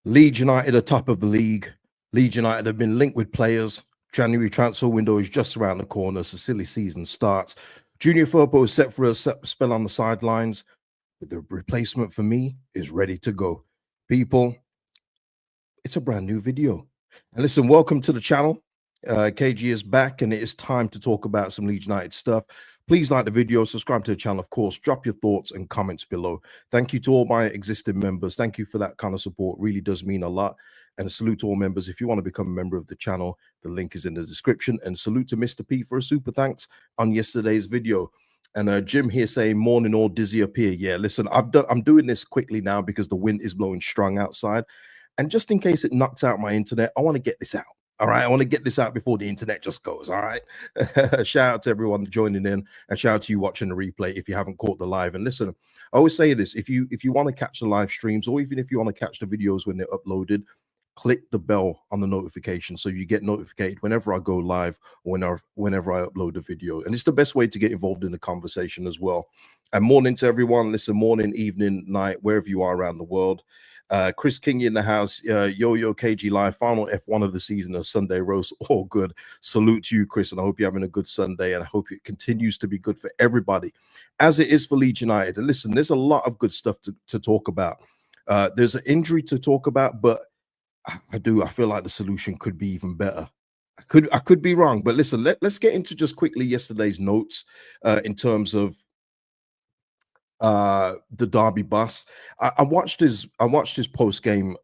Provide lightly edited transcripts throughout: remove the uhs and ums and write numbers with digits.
Leeds United are top of the league. Leeds United have been linked with players. January transfer window is just around the corner, so silly season starts. Junior FIRPO is set for a spell on the sidelines, but the replacement for me is ready to go. People, it's a brand new video. And listen, welcome to the channel. KG is back, and it is time to talk about some Leeds United stuff. Please like the video, subscribe to the channel, of course, drop your thoughts and comments below. Thank you to all my existing members. Thank you for that kind of support. Really does mean a lot. And a salute to all members. If you want to become a member of the channel, the link is in the description. And salute to Mr. P for a super thanks on yesterday's video. And Jim here saying, morning all dizzy up here. Yeah, listen, I'm doing this quickly now because the wind is blowing strong outside. And just in case it knocks out my internet, I want to get this out. All right, I want to get this out before the internet just goes. All right. Shout out to everyone joining in, and shout out to you watching the replay if you haven't caught the live. And listen, I always say this: if you want to catch the live streams, or even if you want to catch the videos when they're uploaded, click the bell on the notification so you get notified whenever I go live or whenever I upload a video. And it's the best way to get involved in the conversation as well. And morning to everyone. Listen, morning, evening, night, wherever you are around the world. Chris King in the house. Yo KG live, final F1 of the season, a Sunday roast, all good. Salute to you, Chris, and I hope you're having a good Sunday, and I hope it continues to be good for everybody, as it is for Leeds United. And listen, there's a lot of good stuff to talk about. There's an injury to talk about, but I feel like the solution could be even better. I could be wrong, but listen, let's get into just quickly yesterday's notes in terms of the Derby bust. I watched his post-game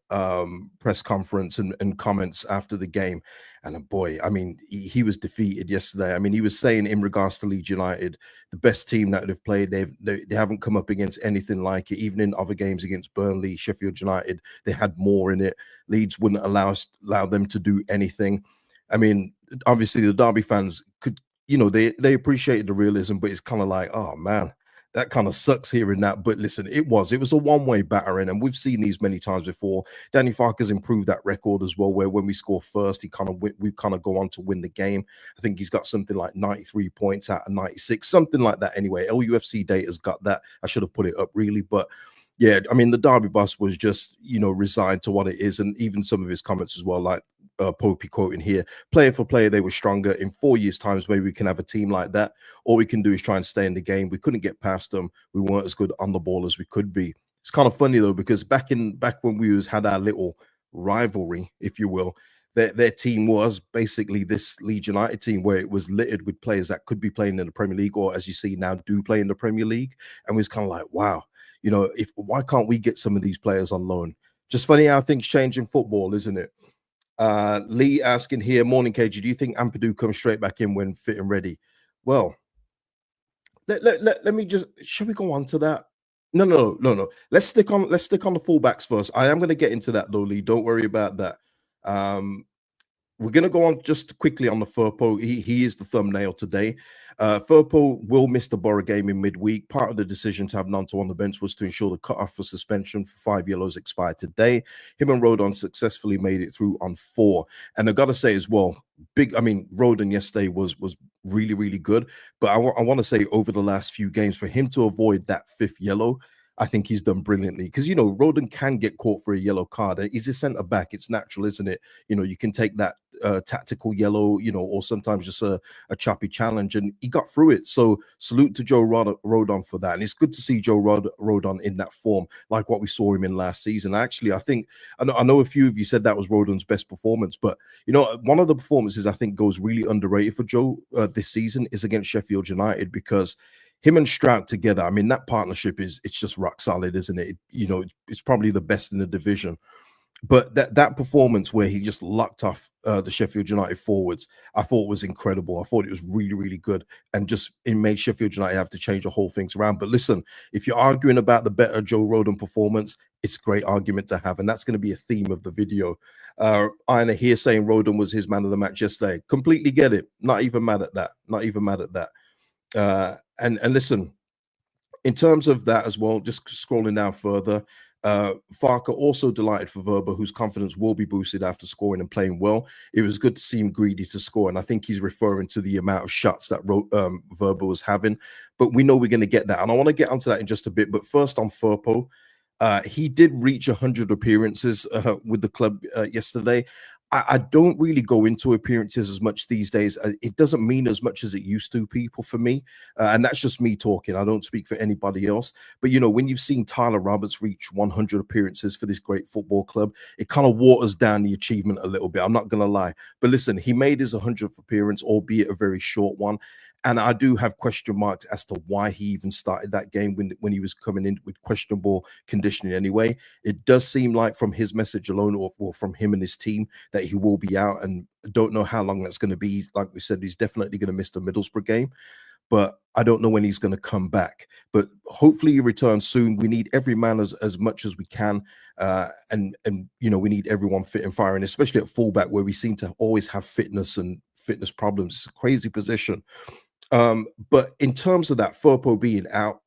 press conference and comments after the game, and boy, I mean, he was defeated yesterday. I mean, he was saying in regards to Leeds United, the best team that they've played, they haven't come up against anything like it. Even in other games against Burnley, Sheffield United, they had more in it. Leeds wouldn't allow them to do anything. I mean, obviously the Derby fans could, you know, they appreciated the realism, but it's kind of like, oh man, that kind of sucks hearing that. But listen, it was a one-way battering, and we've seen these many times before. Danny Farker's improved that record as well, where when we score first, we kind of go on to win the game. I think he's got something like 93 points out of 96, something like that anyway. LUFC data's got that. I should have put it up really, but yeah, I mean, the Derby bus was just, you know, resigned to what it is. And even some of his comments as well, like Popey quoting here, player for player, they were stronger. In 4 years' times, maybe we can have a team like that. All we can do is try and stay in the game. We couldn't get past them. We weren't as good on the ball as we could be. It's kind of funny though, because back when we had our little rivalry, if you will, their team was basically this Leeds United team, where it was littered with players that could be playing in the Premier League, or as you see now, do play in the Premier League. And we was kind of like, wow, you know, why can't we get some of these players on loan? Just funny how things change in football, isn't it? Lee asking here, morning KG, do you think Ampadu comes straight back in when fit and ready? Well, let me just, shall we go on to that? No. Let's stick on the fullbacks first. I am going to get into that though, Lee. Don't worry about that. We're going to go on just quickly on the FIRPO. He is the thumbnail today. FIRPO will miss the Borough game in midweek. Part of the decision to have Nanto on the bench was to ensure the cutoff for suspension for 5 yellows expired today. Him and Rodon successfully made it through on 4. And I got to say as well, Rodon yesterday was really, really good. But I want to say over the last few games, for him to avoid that 5th yellow, I think he's done brilliantly, because, you know, Rodon can get caught for a yellow card. He's a centre back. It's natural, isn't it? You know, you can take that tactical yellow, you know, or sometimes just a choppy challenge, and he got through it. So salute to Joe Rodon for that. And it's good to see Joe Rodon in that form, like what we saw him in last season. Actually, I know a few of you said that was Rodon's best performance, but, you know, one of the performances I think goes really underrated for Joe this season is against Sheffield United, because him and Stroud together, I mean, that partnership it's just rock solid, isn't it? You know, it's probably the best in the division. But that performance where he just locked off the Sheffield United forwards, I thought was incredible. I thought it was really, really good. And just it made Sheffield United have to change the whole things around. But listen, if you're arguing about the better Joe Rodon performance, it's a great argument to have. And that's going to be a theme of the video. Ina here saying Rodon was his man of the match yesterday. Completely get it. Not even mad at that. Not even mad at that. And listen, in terms of that as well, just scrolling down further, Farker also delighted for Wober, whose confidence will be boosted after scoring and playing well. It was good to see him greedy to score, and I think he's referring to the amount of shots that Wober was having. But we know we're going to get that, and I want to get onto that in just a bit. But first on FIRPO, He did reach 100 appearances with the club yesterday. I don't really go into appearances as much these days. It doesn't mean as much as it used to, people, for me. And that's just me talking. I don't speak for anybody else. But, you know, when you've seen Tyler Roberts reach 100 appearances for this great football club, it kind of waters down the achievement a little bit. I'm not going to lie. But listen, he made his 100th appearance, albeit a very short one. And I do have question marks as to why he even started that game when he was coming in with questionable conditioning anyway. It does seem like from his message alone, or from him and his team, that he will be out, and don't know how long that's going to be. Like we said, he's definitely going to miss the Middlesbrough game, but I don't know when he's going to come back. But hopefully he returns soon. We need every man as much as we can, and you know, we need everyone fit and firing, especially at fullback, where we seem to always have fitness problems. It's a crazy position. But in terms of that FIRPO being out,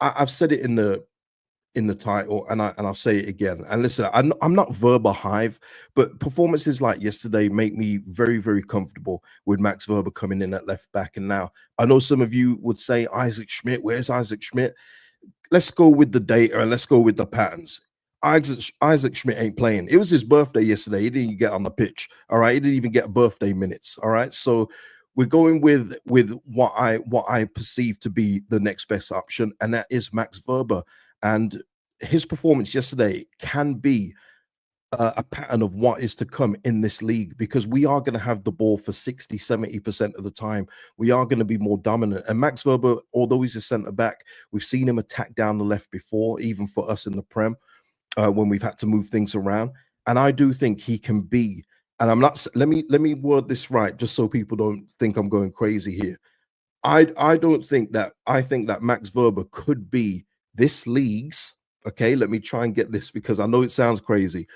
I've said it in the title, and I'll say it again. And listen, I'm not Verba hive, but performances like yesterday make me very, very comfortable with Max Verba coming in at left back. And now I know some of you would say, Isaac Schmidt, where's Isaac Schmidt? Let's go with the data and let's go with the patterns. Isaac Schmidt ain't playing. It was his birthday yesterday. He didn't even get on the pitch. All right, he didn't even get birthday minutes. All right, so we're going with what I perceive to be the next best option, and that is Max Verba. And his performance yesterday can be a pattern of what is to come in this league, because we are going to have the ball for 60-70% of the time. We are going to be more dominant. And Max Verba, although he's a centre back, we've seen him attack down the left before, even for us in the Prem, when we've had to move things around. And I do think he can be, and I'm not, let me word this right, just so people don't think I'm going crazy here. I don't think that, I think that Max Verba could be this league's, okay, let me try and get this, because I know it sounds crazy.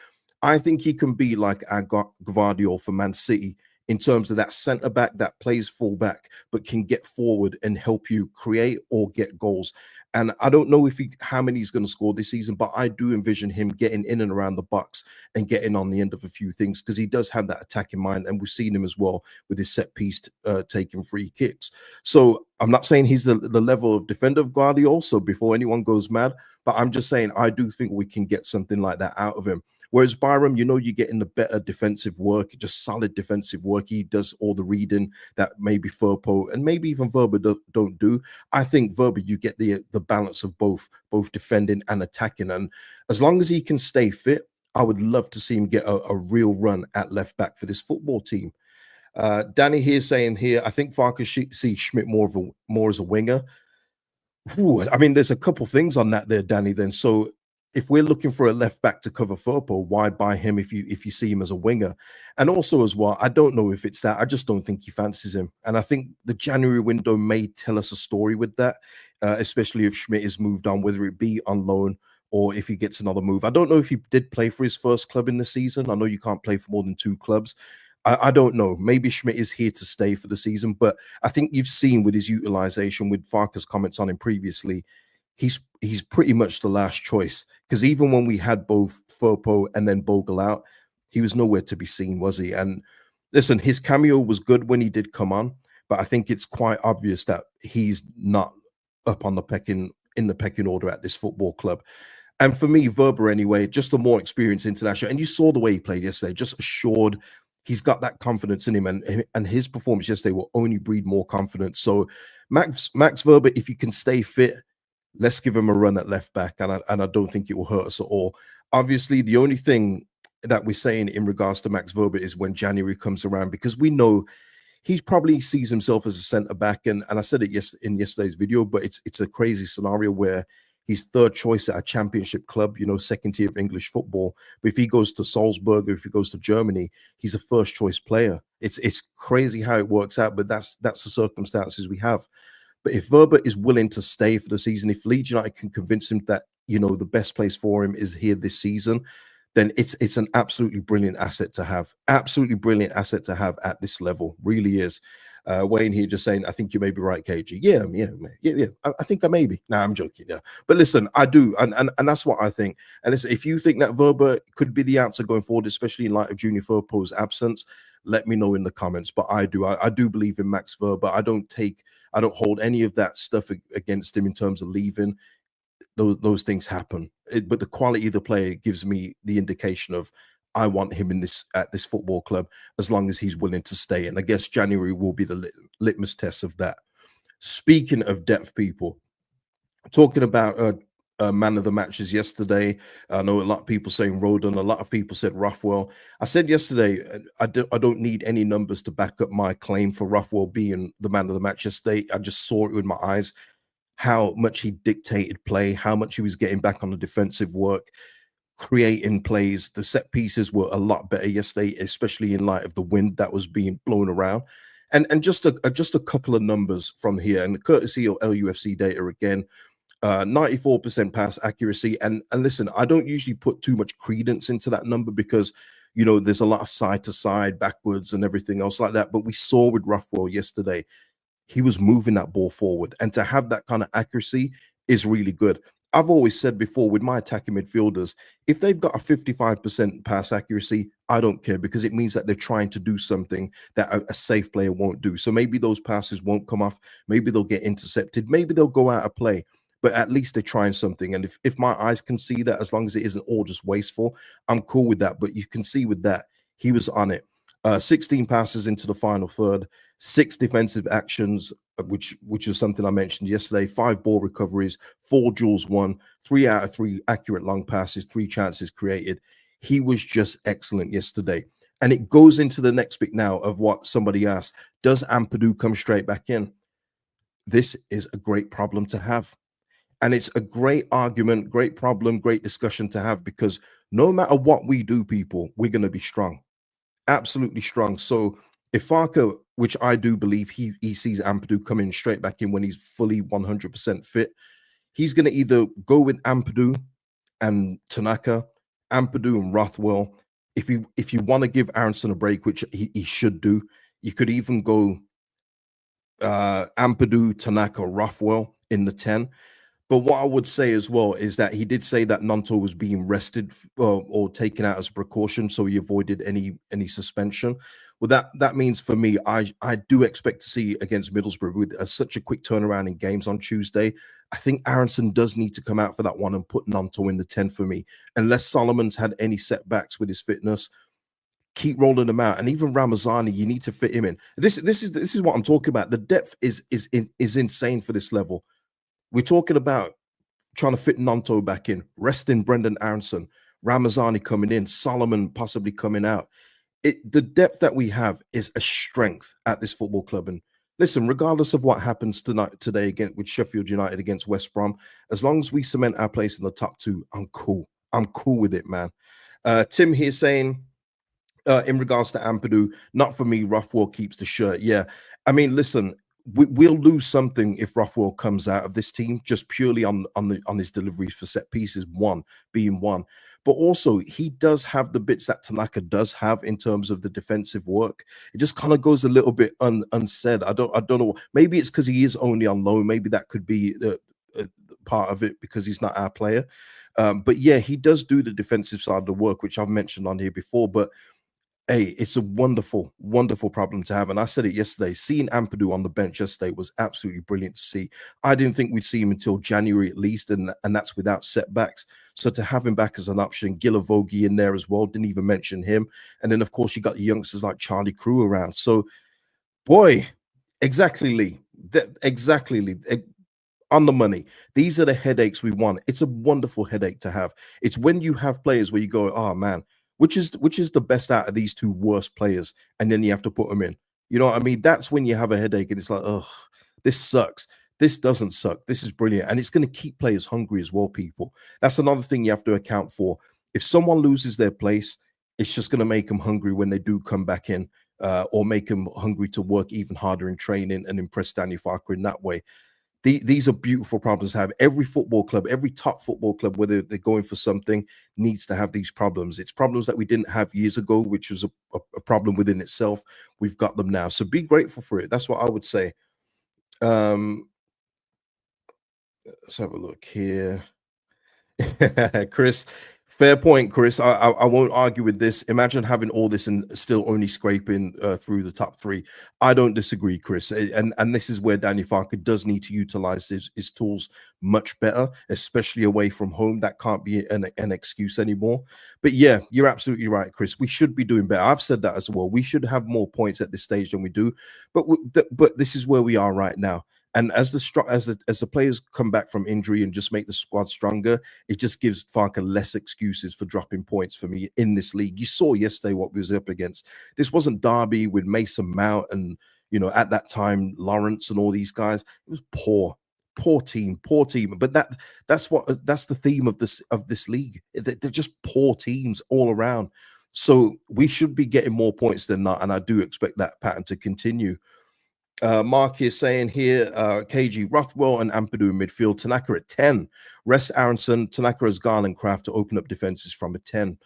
I think he can be like our Gvardiol for Man City, in terms of that centre back that plays fullback but can get forward and help you create or get goals. And I don't know how many he's going to score this season, but I do envision him getting in and around the box and getting on the end of a few things, because he does have that attacking mind, and we've seen him as well with his set piece taking free kicks. So I'm not saying he's the level of defender of Gvardiol, so before anyone goes mad, but I'm just saying I do think we can get something like that out of him. Whereas Byram, you know, you're getting the better defensive work, just solid defensive work. He does all the reading that maybe FIRPO and maybe even Verba don't do. I think Verba, you get the balance of both defending and attacking. And as long as he can stay fit, I would love to see him get a real run at left back for this football team. Danny here saying here, I think Farkas see Schmidt more as a winger. Ooh, I mean, there's a couple things on that there, Danny. Then, so if we're looking for a left back to cover FIRPO, why buy him if you see him as a winger? And also as well, I don't know if it's that. I just don't think he fancies him. And I think the January window may tell us a story with that, especially if Schmidt is moved on, whether it be on loan or if he gets another move. I don't know if he did play for his first club in the season. I know you can't play for more than 2 clubs. I don't know. Maybe Schmidt is here to stay for the season, but I think you've seen with his utilization, with Farkas' comments on him previously, he's pretty much the last choice. Because even when we had both FIRPO and then Bogle out, he was nowhere to be seen, was he? And listen, his cameo was good when he did come on, but I think it's quite obvious that he's not up on the pecking order at this football club. And for me, Verba anyway, just a more experienced international. And you saw the way he played yesterday, just assured. He's got that confidence in him, and his performance yesterday will only breed more confidence. So Max Verba, if you can stay fit, let's give him a run at left back, and I don't think it will hurt us at all. Obviously, the only thing that we're saying in regards to Max Verba is when January comes around, because we know he probably sees himself as a centre back, and I said it in yesterday's video, but it's a crazy scenario where he's third choice at a championship club, you know, second tier of English football. But if he goes to Salzburg or if he goes to Germany, he's a first choice player. It's crazy how it works out, but that's the circumstances we have. But if Verba is willing to stay for the season, if Leeds United can convince him that, you know, the best place for him is here this season, then it's an absolutely brilliant asset to have. Absolutely brilliant asset to have at this level. Really is. Wayne here just saying, I think you may be right, KG. Yeah. I think I may be. Nah, I'm joking. Yeah. But listen, I do. And that's what I think. And listen, if you think that Verba could be the answer going forward, especially in light of Junior FIRPO's absence, let me know in the comments. But I do. I do believe in Max Verba. I don't hold any of that stuff against him in terms of leaving. those things happen. But the quality of the player gives me the indication of I want him in this at this football club as long as he's willing to stay. And I guess January will be the litmus test of that. Speaking of depth, people, talking about man of the matches yesterday. I know a lot of people saying Rodon, a lot of people said Rothwell. I said yesterday, I don't need any numbers to back up my claim for Rothwell being the man of the match yesterday. I just saw it with my eyes, how much he dictated play, how much he was getting back on the defensive work, creating plays. The set pieces were a lot better yesterday, especially in light of the wind that was being blown around. And just a couple of numbers from here, and courtesy of LUFC data again. 94% pass accuracy. And listen, I don't usually put too much credence into that number because, you know, there's a lot of side to side, backwards and everything else like that. But we saw with Rothwell yesterday, he was moving that ball forward. And to have that kind of accuracy is really good. I've always said before with my attacking midfielders, if they've got a 55% pass accuracy, I don't care because it means that they're trying to do something that a safe player won't do. So maybe those passes won't come off. Maybe they'll get intercepted. Maybe they'll go out of play. But at least they're trying something. And if my eyes can see that, as long as it isn't all just wasteful, I'm cool with that. But you can see with that, he was on it. 16 passes into the final third, 6 defensive actions, which is something I mentioned yesterday, 5 ball recoveries, 4 duels won, 3 out of 3 accurate long passes, 3 chances created. He was just excellent yesterday. And it goes into the next bit now of what somebody asked. Does Ampadu come straight back in? This is a great problem to have. And it's a great argument, great problem, great discussion to have because no matter what we do, people, we're going to be strong, absolutely strong. So if FIRPO, which I do believe he sees Ampadu coming straight back in when he's fully 100% fit, he's going to either go with Ampadu and Tanaka, Ampadu and Rothwell. If you want to give Aronson a break, which he should do, you could even go Ampadu, Tanaka, Rothwell in the 10. But what I would say as well is that he did say that Nanto was being rested or taken out as a precaution, so he avoided any suspension. Well, that means for me, I do expect to see against Middlesbrough with such a quick turnaround in games on Tuesday. I think Aronson does need to come out for that one and put Nanto in the 10 for me, unless Solomon's had any setbacks with his fitness. Keep rolling them out, and even Ramazani, you need to fit him in. This is what I'm talking about. The depth is insane for this level. We're talking about trying to fit Nanto back in, resting Brendan Aronson, Ramazani coming in, Solomon possibly coming out. The depth that we have is a strength at this football club. And listen, regardless of what happens today again with Sheffield United against West Brom, as long as we cement our place in the top 2, I'm cool. I'm cool with it, man. Tim here saying, in regards to Ampadu, not for me, Rothwell keeps the shirt. Yeah. I mean, listen, we'll lose something if Rothwell comes out of this team just purely on his deliveries for set pieces, being one. But also, he does have the bits that Tanaka does have in terms of the defensive work. It just kind of goes a little bit unsaid. I don't know. Maybe it's because he is only on loan. Maybe that could be part of it because he's not our player. But yeah, he does do the defensive side of the work, which I've mentioned on here before. But hey, it's a wonderful, wonderful problem to have. And I said it yesterday, seeing Ampadu on the bench yesterday was absolutely brilliant to see. I didn't think we'd see him until January at least, and that's without setbacks. So to have him back as an option, Gilavogi in there as well, didn't even mention him. And then, of course, you got the youngsters like Charlie Crew around. So, boy, exactly, Lee. Exactly, Lee. On the money. These are the headaches we want. It's a wonderful headache to have. It's when you have players where you go, oh, man, which is the best out of these 2 worst players, and then you have to put them in. You know what I mean? That's when you have a headache, and it's like, oh, this sucks. This doesn't suck. This is brilliant, and it's going to keep players hungry as well, people. That's another thing you have to account for. If someone loses their place, it's just going to make them hungry when they do come back in, or make them hungry to work even harder in training and impress Danny Farker in that way. These are beautiful problems to have. Every football club, every top football club, whether they're going for something, needs to have these problems. It's problems that we didn't have years ago, which was a problem within itself. We've got them now. So be grateful for it. That's what I would say. Let's have a look here. Chris, Fair point, Chris. I won't argue with this. Imagine having all this and still only scraping through the top three. I don't disagree, Chris. And this is where Daniel Farke does need to utilize his tools much better, especially away from home. That can't be an excuse anymore. But yeah, you're absolutely right, Chris. We should be doing better. I've said that as well. We should have more points at this stage than we do. But this is where we are right now. And as the players come back from injury and just make the squad stronger, it just gives Farke less excuses for dropping points for me in this league. You saw yesterday what we was up against. This wasn't Derby with Mason Mount and, you know, at that time Lawrence and all these guys. It was poor team. But that's the theme of this league. They're just poor teams all around. So we should be getting more points than that, and I do expect that pattern to continue. Mark is saying here, KG, Rothwell and Ampadu in midfield, Tanaka at 10. Rest Aronson, Tanaka as Garland Craft to open up defenses from a 10.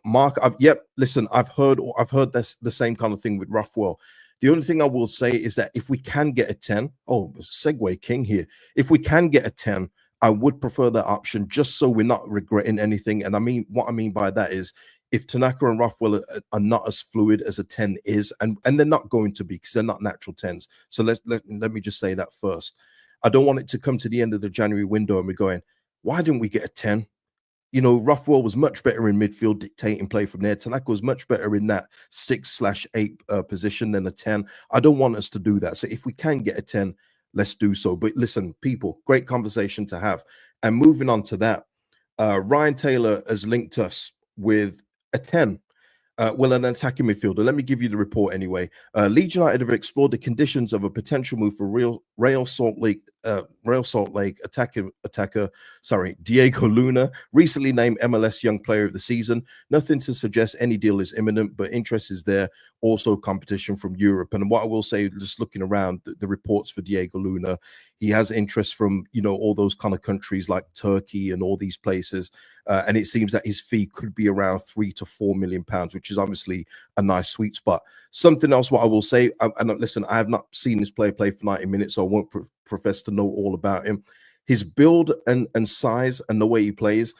Mark, listen, I've heard this, the same kind of thing with Rothwell. The only thing I will say is that if we can get a 10, segue king here. If we can get a 10, I would prefer that option just so we're not regretting anything. And what I mean by that is if Tanaka and Rothwell are not as fluid as a 10 is, and they're not going to be because they're not natural 10s. So let me just say that first. I don't want it to come to the end of the January window and we're going, why didn't we get a 10? You know, Rothwell was much better in midfield, dictating play from there. Tanaka was much better in that 6/8 position than a 10. I don't want us to do that. So if we can get a 10, let's do so. But listen, people, great conversation to have. And moving on to that, Ryan Taylor has linked us with a 10. An attacking midfielder. Let me give you the report anyway. Leeds United have explored the conditions of a potential move for Real Salt Lake attacker, Diego Luna, recently named MLS Young Player of the Season. Nothing to suggest any deal is imminent, but interest is there. Also competition from Europe. And what I will say, just looking around the reports for Diego Luna, he has interest from, you know, all those kind of countries like Turkey and all these places. And it seems that his fee could be around £3 to £4 million, which is obviously a nice sweet spot. Something else, what I will say, and listen, I have not seen this player play for 90 minutes, so I won't profess to know all about him. His build and size and the way he plays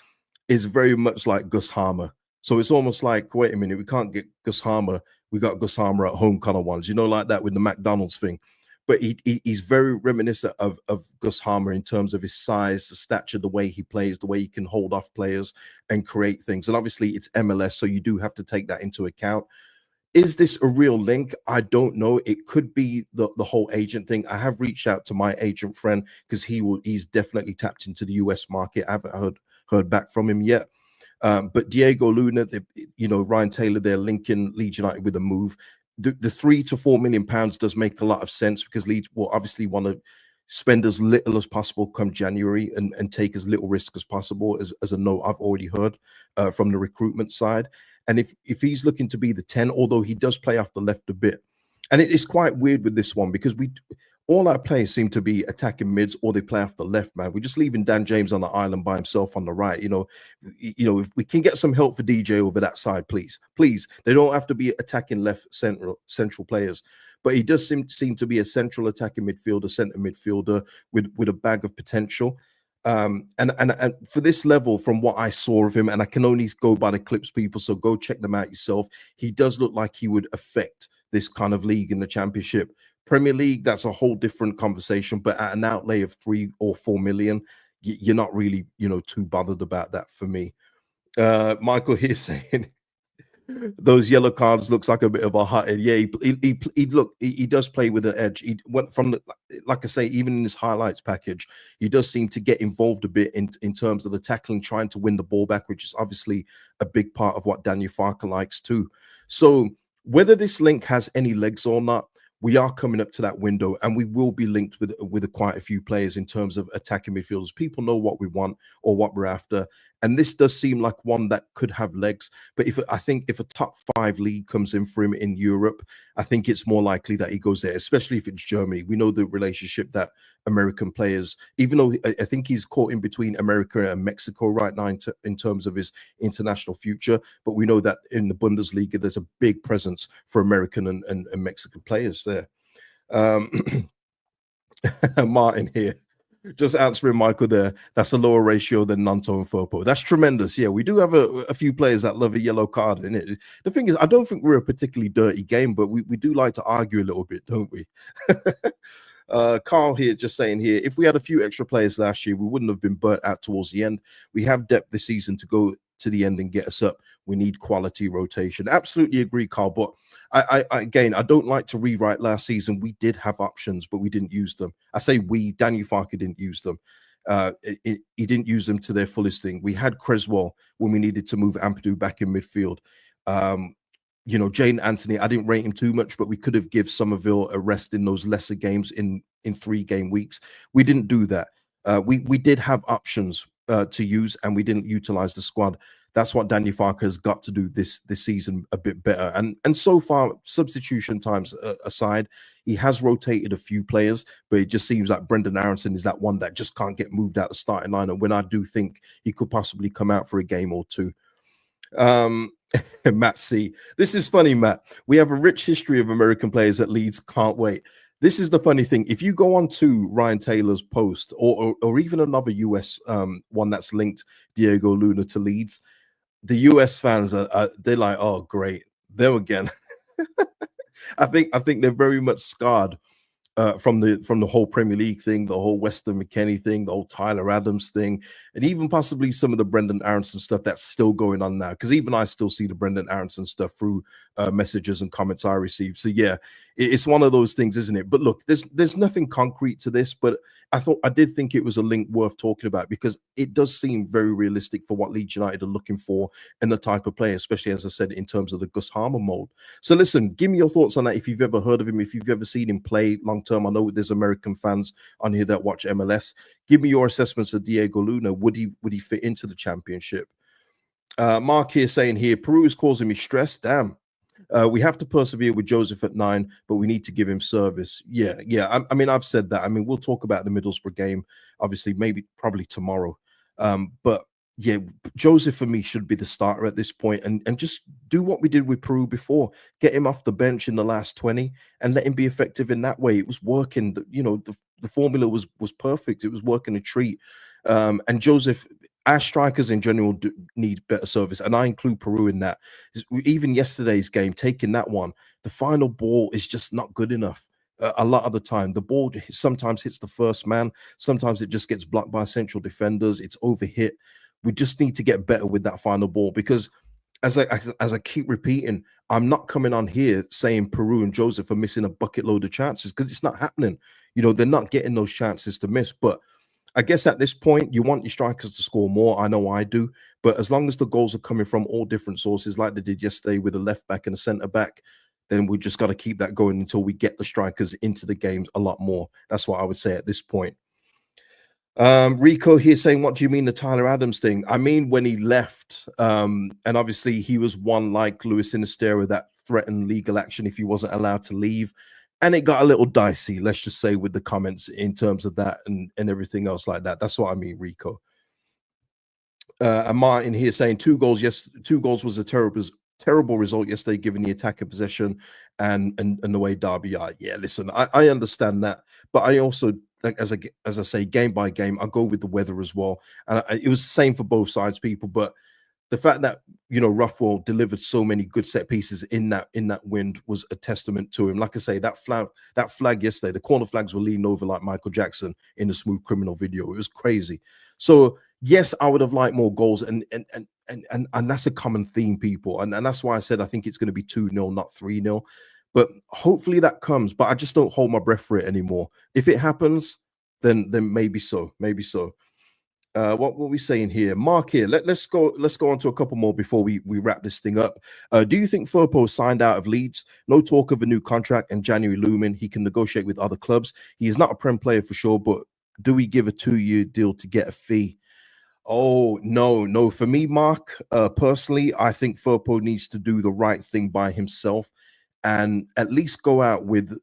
is very much like Gus Harmer. So it's almost like, wait a minute, we can't get Gus Harmer. We got Gus Harmer at home kind of ones, you know, like that with the McDonald's thing. But he's very reminiscent of Gus Harmer in terms of his size, the stature, the way he plays, the way he can hold off players and create things. And obviously it's MLS, so you do have to take that into account. Is this a real link? I don't know. It could be the whole agent thing. I have reached out to my agent friend because he's definitely tapped into the US market. I haven't heard back from him yet. But Diego Luna, Ryan Taylor, they're linking Leeds United with a move. The £3 to £4 million does make a lot of sense because Leeds will obviously want to spend as little as possible come January and take as little risk as possible, as a note I've already heard from the recruitment side. And if he's looking to be the 10, although he does play off the left a bit, and it's quite weird with this one because all our players seem to be attacking mids or they play off the left, man. We're just leaving Dan James on the island by himself on the right. You know, if we can get some help for DJ over that side, please. They don't have to be attacking left central players, but he does seem to be a central attacking midfielder, center midfielder with a bag of potential. And for this level, from what I saw of him, and I can only go by the clips, people, so go check them out yourself. He does look like he would affect this kind of league in the Championship. Premier League, that's a whole different conversation, but at an outlay of 3 or 4 million, you're not really, too bothered about that for me. Michael here saying those yellow cards looks like a bit of a hot head. Yeah, he does play with an edge. He went from like I say, even in his highlights package, he does seem to get involved a bit in terms of the tackling, trying to win the ball back, which is obviously a big part of what Daniel Farke likes too. So whether this link has any legs or not, we are coming up to that window and we will be linked with quite a few players in terms of attacking midfielders. People know what we want or what we're after. And this does seem like one that could have legs. But I think if a top 5 league comes in for him in Europe, I think it's more likely that he goes there, especially if it's Germany. We know the relationship that American players, even though I think he's caught in between America and Mexico right now in terms of his international future. But we know that in the Bundesliga, there's a big presence for American and Mexican players there. Martin here. Just answering Michael there. That's a lower ratio than Nanto and FIRPO. That's tremendous. Yeah, we do have a few players that love a yellow card in it. The thing is, I don't think we're a particularly dirty game, but we do like to argue a little bit, don't we? Carl here just saying here, if we had a few extra players last year, we wouldn't have been burnt out towards the end. We have depth this season to go to the end and get us up. We need quality rotation. Absolutely agree, Carl. But again, I don't like to rewrite last season. We did have options, but we didn't use them. I say we, Daniel Farker didn't use them. He didn't use them to their fullest thing. We had Creswell when we needed to move Ampadu back in midfield. You know, Jane Anthony, I didn't rate him too much, but we could have give Somerville a rest in those lesser games in 3-game weeks. We didn't do that. We did have options to use, and we didn't utilize the squad. That's what Daniel Farker has got to do this season a bit better. And so far, substitution times aside, he has rotated a few players, but it just seems like Brendan Aronson is that one that just can't get moved out the starting lineup, when I do think he could possibly come out for a game or two. Matt C. This is funny, Matt. We have a rich history of American players at Leeds. Can't wait. This is the funny thing. If you go on to Ryan Taylor's post, or even another US one that's linked Diego Luna to Leeds, the US fans they're like, oh great, them again. I think they're very much scarred from the whole Premier League thing, the whole Weston McKennie thing, the whole Tyler Adams thing, and even possibly some of the Brendan Aronson stuff that's still going on now. Because even I still see the Brendan Aronson stuff through messages and comments I receive. So yeah, it's one of those things, isn't it? But look, there's nothing concrete to this, but I did think it was a link worth talking about, because it does seem very realistic for what Leeds United are looking for and the type of player, especially, as I said, in terms of the Gus Harmer mold. So listen, give me your thoughts on that. If you've ever heard of him, if you've ever seen him play long term, I know there's American fans on here that watch MLS. Give me your assessments of Diego Luna. Would he fit into the Championship? Mark here saying here, Peru is causing me stress. Damn. We have to persevere with Joseph at 9, but we need to give him service. Yeah. I mean, I've said that. I mean, we'll talk about the Middlesbrough game, obviously, probably tomorrow. But yeah, Joseph for me should be the starter at this point, and just do what we did with Peru before. Get him off the bench in the last 20 and let him be effective in that way. It was working. You know, the formula was perfect. It was working a treat. And Joseph, our strikers in general do need better service, and I include Peru in that. Even yesterday's game, taking that one, the final ball is just not good enough. A lot of the time, the ball sometimes hits the first man, sometimes it just gets blocked by central defenders, it's overhit. We just need to get better with that final ball, because as I keep repeating, I'm not coming on here saying Peru and Joseph are missing a bucket load of chances, because it's not happening. You know, they're not getting those chances to miss. But I guess at this point, you want your strikers to score more. I know I do. But as long as the goals are coming from all different sources, like they did yesterday with a left back and a centre back, then we just got to keep that going until we get the strikers into the games a lot more. That's what I would say at this point. Rico here saying, what do you mean the Tyler Adams thing? I mean, when he left, and obviously he was one like Luis Sinistera that threatened legal action if he wasn't allowed to leave. And it got a little dicey, let's just say, with the comments in terms of that and everything else like that. That's what I mean, Rico. And Martin here saying 2 goals. Yes, 2 goals was a terrible result yesterday, given the attack of possession and the way Derby are. Yeah, listen, I understand that, but I also, like, as I say, game by game, I go with the weather as well, and it was the same for both sides, people. But the fact that, you know, Ruffwell delivered so many good set pieces in that wind was a testament to him. Like I say, that flag yesterday, the corner flags were leaning over like Michael Jackson in the Smooth Criminal video. It was crazy. So yes, I would have liked more goals, and that's a common theme, people, and that's why I said I think it's going to be 2-0, not 3-0. But hopefully that comes. But I just don't hold my breath for it anymore. If it happens, then maybe so, maybe so. What were we saying here? Mark here. Let's go on to a couple more before we wrap this thing up. Do you think FIRPO signed out of Leeds? No talk of a new contract and January looming. He can negotiate with other clubs. He is not a Prem player for sure, but do we give a 2-year deal to get a fee? Oh, no. For me, Mark, personally, I think FIRPO needs to do the right thing by himself and at least go out with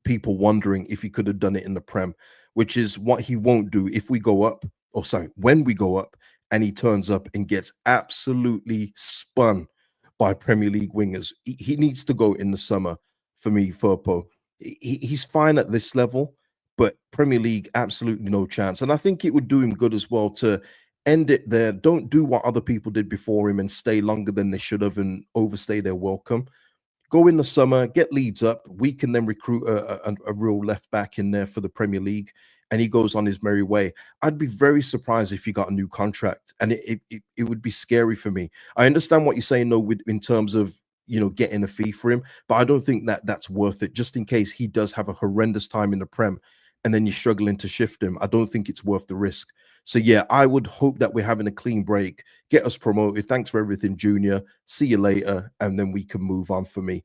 people wondering if he could have done it in the Prem, which is what he won't do if we go up. Oh, sorry, when we go up and he turns up and gets absolutely spun by Premier League wingers. He needs to go in the summer for me, FIRPO. He's fine at this level, but Premier League, absolutely no chance. And I think it would do him good as well to end it there. Don't do what other people did before him and stay longer than they should have and overstay their welcome. Go in the summer, get Leeds up. We can then recruit a real left back in there for the Premier League, and he goes on his merry way. I'd be very surprised if he got a new contract, and it would be scary for me. I understand what you're saying though, in terms of getting a fee for him, but I don't think that that's worth it. Just in case he does have a horrendous time in the Prem, and then you're struggling to shift him, I don't think it's worth the risk. So yeah, I would hope that we're having a clean break, get us promoted. Thanks for everything, Junior. See you later, and then we can move on for me.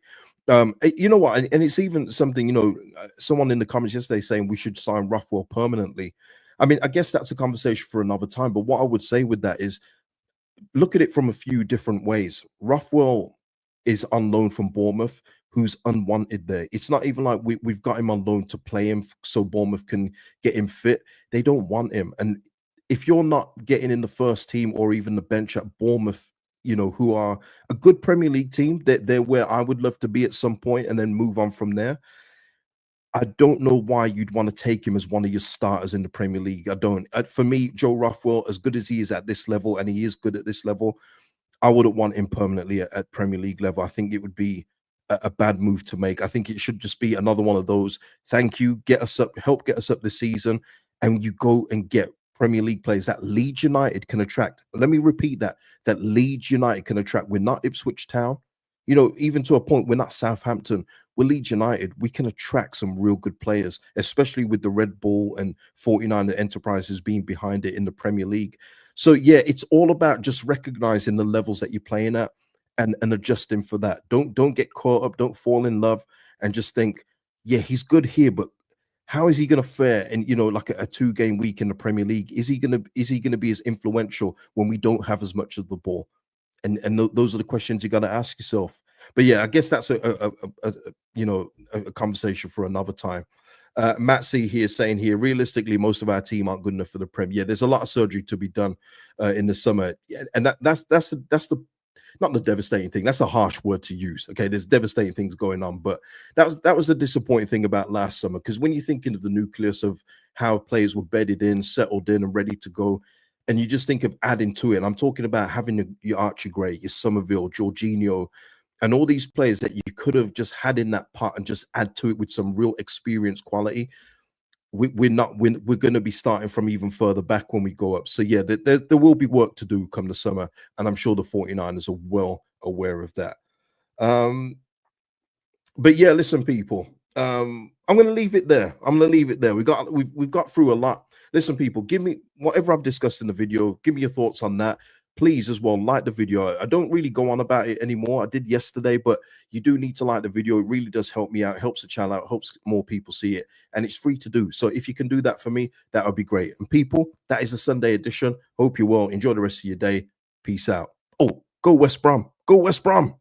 You know what? And it's even something, someone in the comments yesterday saying we should sign Rothwell permanently. I mean, I guess that's a conversation for another time. But what I would say with that is look at it from a few different ways. Rothwell is on loan from Bournemouth, who's unwanted there. It's not even like we've got him on loan to play him so Bournemouth can get him fit. They don't want him. And if you're not getting in the first team or even the bench at Bournemouth, who are a good Premier League team, they're where I would love to be at some point and then move on from there. I don't know why you'd want to take him as one of your starters in the Premier League. I don't. For me, Joe Rothwell, as good as he is at this level, and he is good at this level, I wouldn't want him permanently at Premier League level. I think it would be a bad move to make. I think it should just be another one of those, thank you, get us up, help get us up this season, and you go and get Premier League players that Leeds United can attract. Let me repeat that Leeds United can attract. We're not Ipswich Town, even to a point, we're not Southampton. We're Leeds United. We can attract some real good players, especially with the Red Bull and 49 Enterprises being behind it in the Premier League. So yeah, it's all about just recognizing the levels that you're playing at and adjusting for that. Don't get caught up, don't fall in love and just think, yeah, he's good here, but how is he going to fare in like a 2-game week in the Premier League? Is he going to be as influential when we don't have as much of the ball? And those are the questions you got to ask yourself. But yeah, I guess that's a conversation for another time. Matt C here saying here, realistically, most of our team aren't good enough for the Prem. Yeah, there's a lot of surgery to be done in the summer, and that's the not the devastating thing. That's a harsh word to use. Okay, there's devastating things going on, but that was the disappointing thing about last summer, because when you're thinking of the nucleus of how players were bedded in, settled in, and ready to go, and you just think of adding to it. And I'm talking about having your Archie Gray, your Somerville, Jorginho, and all these players that you could have just had in that part and just add to it with some real experience quality. We're going to be starting from even further back when we go up. So yeah, there will be work to do come the summer, and I'm sure the 49ers are well aware of that. But yeah, listen, people, I'm going to leave it there. We've got through a lot. Listen, people, give me whatever I've discussed in the video. Give me your thoughts on that. Please, as well, like the video. I don't really go on about it anymore. I did yesterday, but you do need to like the video. It really does help me out. It helps the channel out. Helps more people see it. And it's free to do. So if you can do that for me, that would be great. And people, that is the Sunday edition. Hope you well. Enjoy the rest of your day. Peace out. Oh, go West Brom. Go West Brom.